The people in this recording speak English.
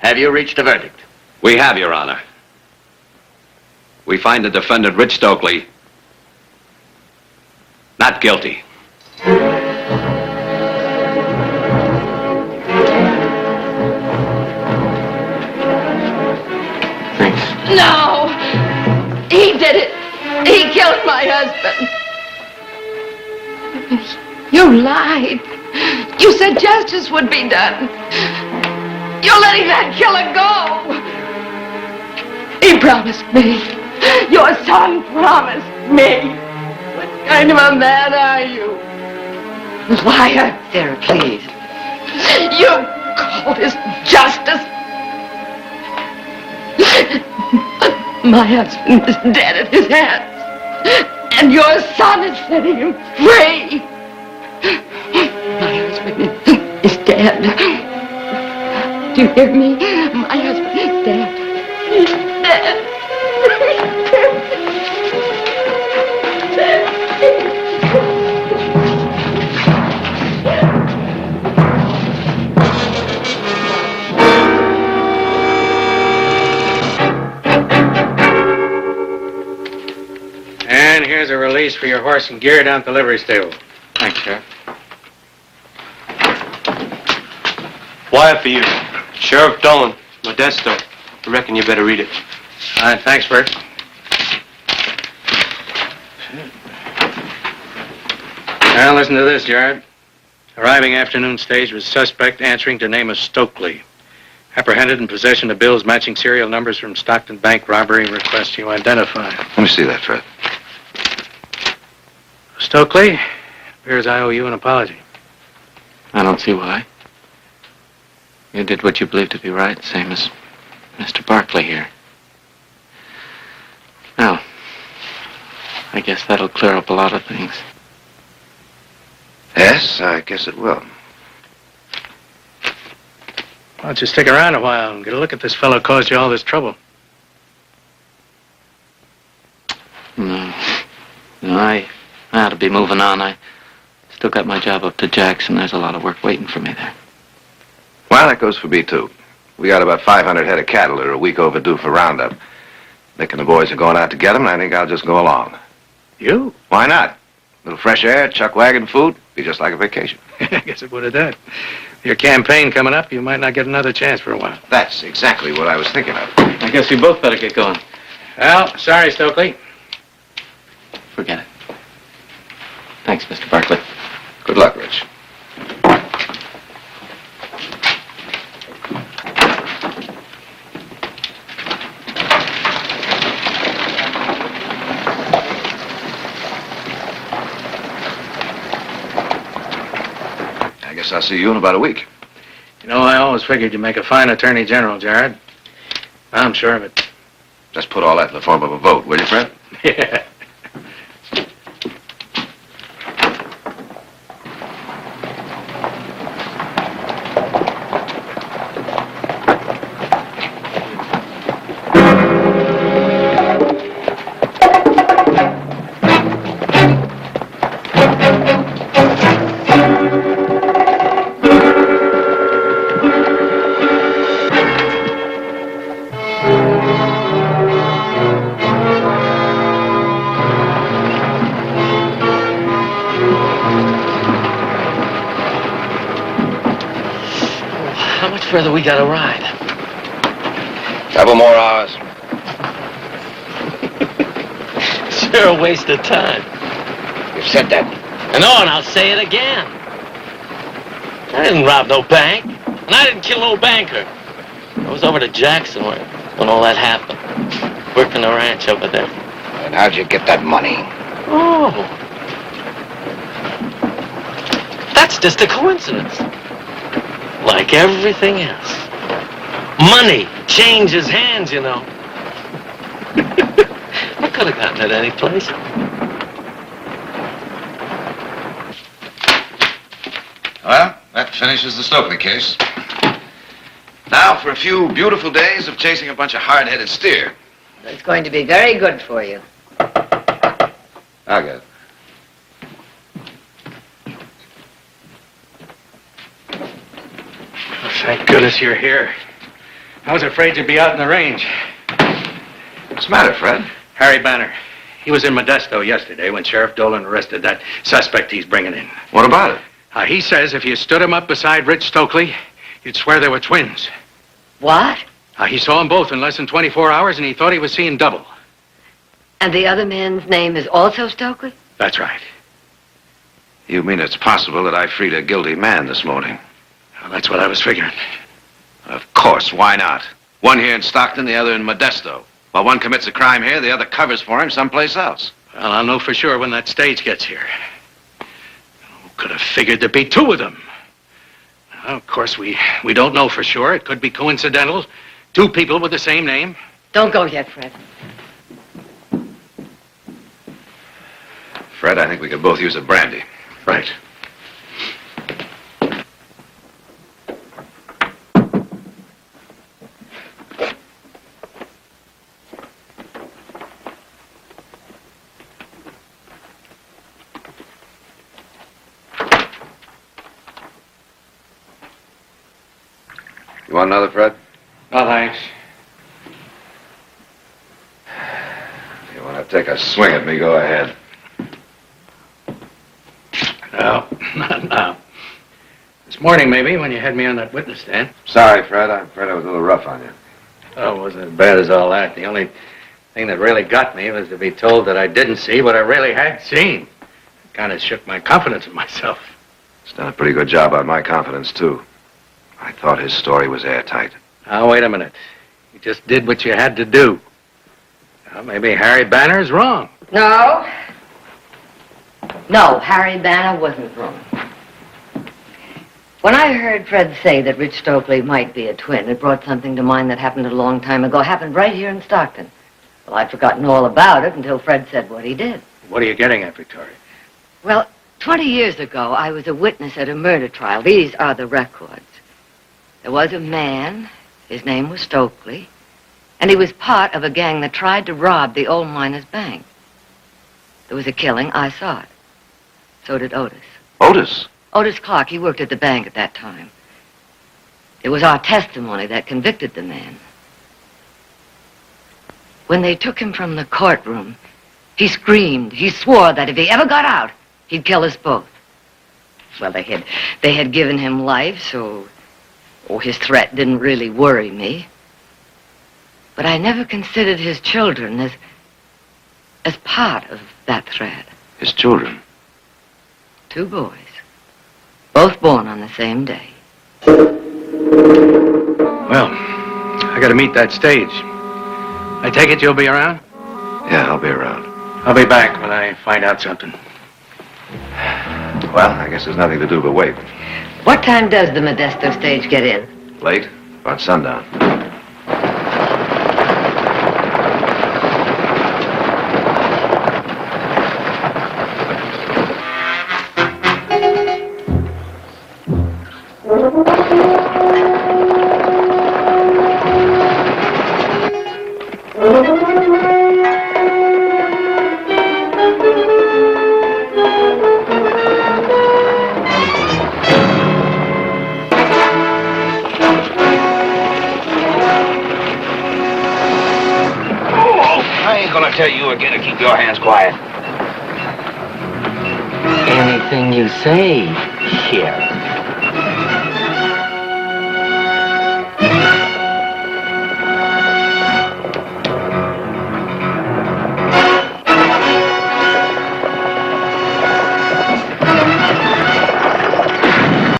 Have you reached a verdict? We have, Your Honor. We find the defendant, Rich Stokely, not guilty. Thanks. No! He did it! He killed my husband! You lied. You said justice would be done. You're letting that killer go! He promised me. Your son promised me. What kind of a man are you? Liar. Sarah, please. You call this justice? My husband is dead at his hands. And your son is setting him free. My husband is dead. Do you hear me? My husband is dead. He's dead. And here's a release for your horse and gear down at the livery stable. Thanks, Sheriff. Wire for you. Sheriff Dolan, Modesto. I reckon you better read it. All right, thanks, Bert. Now, listen to this, Jared. Arriving afternoon stage with suspect answering to name of Stokely. Apprehended in possession of bills matching serial numbers from Stockton Bank robbery. Request you identify. Let me see that, Fred. Stokely, appears I owe you an apology. I don't see why. You did what you believed to be right, same as Mr. Barkley here. Well, I guess that'll clear up a lot of things. Yes, I guess it will. Why don't you stick around a while and get a look at this fellow who caused you all this trouble? No, I ought to be moving on. I still got my job up to Jackson. There's a lot of work waiting for me there. Well, that goes for me, too. We got about 500 head of cattle that are a week overdue for roundup. Nick and the boys are going out to get them, and I think I'll just go along. You? Why not? A little fresh air, chuck wagon food, be just like a vacation. I guess it would have done. Your campaign coming up, you might not get another chance for a while. That's exactly what I was thinking of. I guess we both better get going. Well, sorry, Stokely. Forget it. Thanks, Mr. Barkley. Good luck, Rich. I guess I'll see you in about a week. You know, I always figured you'd make a fine attorney general, Jared. I'm sure of it. Just put all that in the form of a vote, will you, Fred? Yeah. Further we gotta ride. Couple more hours. Sure a waste of time. You said that. I know, and I'll say it again. I didn't rob no bank, and I didn't kill no banker. I was over to Jackson when all that happened. Working the ranch over there. And how'd you get that money? Oh. That's just a coincidence. Like everything else. Money changes hands, you know. I could have gotten it any place. Well, that finishes the Stokely case. Now for a few beautiful days of chasing a bunch of hard-headed steer. It's going to be very good for you. I'll get it. Thank goodness you're here. I was afraid you'd be out in the range. What's the matter, Fred? Harry Banner. He was in Modesto yesterday when Sheriff Dolan arrested that suspect he's bringing in. What about it? He says if you stood him up beside Rich Stokely, you'd swear they were twins. What? He saw them both in less than 24 hours, and he thought he was seeing double. And the other man's name is also Stokely? That's right. You mean it's possible that I freed a guilty man this morning? Well, that's what I was figuring. Of course, why not? One here in Stockton, the other in Modesto. While one commits a crime here, the other covers for him someplace else. Well, I'll know for sure when that stage gets here. Could have figured there'd be two of them. Well, of course, we don't know for sure. It could be coincidental. Two people with the same name. Don't go yet, Fred. Fred, I think we could both use a brandy. Right. You want another, Fred? No, thanks. You want to take a swing at me, go ahead. No, not now. This morning, maybe, when you had me on that witness stand. Sorry, Fred. I'm afraid I was a little rough on you. Oh, it wasn't as bad as all that. The only thing that really got me was to be told that I didn't see what I really had seen. It kind of shook my confidence in myself. He's done a pretty good job on my confidence, too. I thought his story was airtight. Now, wait a minute. You just did what you had to do. Well, maybe Harry Banner's wrong. No. No, Harry Banner wasn't wrong. When I heard Fred say that Rich Stokely might be a twin, it brought something to mind that happened a long time ago. Happened right here in Stockton. Well, I'd forgotten all about it until Fred said what he did. What are you getting at, Victoria? Well, 20 years ago, I was a witness at a murder trial. These are the records. There was a man, his name was Stokely, and he was part of a gang that tried to rob the old miners' bank. There was a killing, I saw it. So did Otis. Otis? Otis Clark, he worked at the bank at that time. It was our testimony that convicted the man. When they took him from the courtroom, he screamed. He swore that if he ever got out, he'd kill us both. Well, they had given him life, so his threat didn't really worry me. But I never considered his children as part of that threat. His children? 2 boys. Both born on the same day. Well, I gotta meet that stage. I take it you'll be around? Yeah, I'll be around. I'll be back when I find out something. Well, I guess there's nothing to do but wait. What time does the Modesto stage get in? Late? About sundown. Tell you again to keep your hands quiet. Anything you say, Sheriff.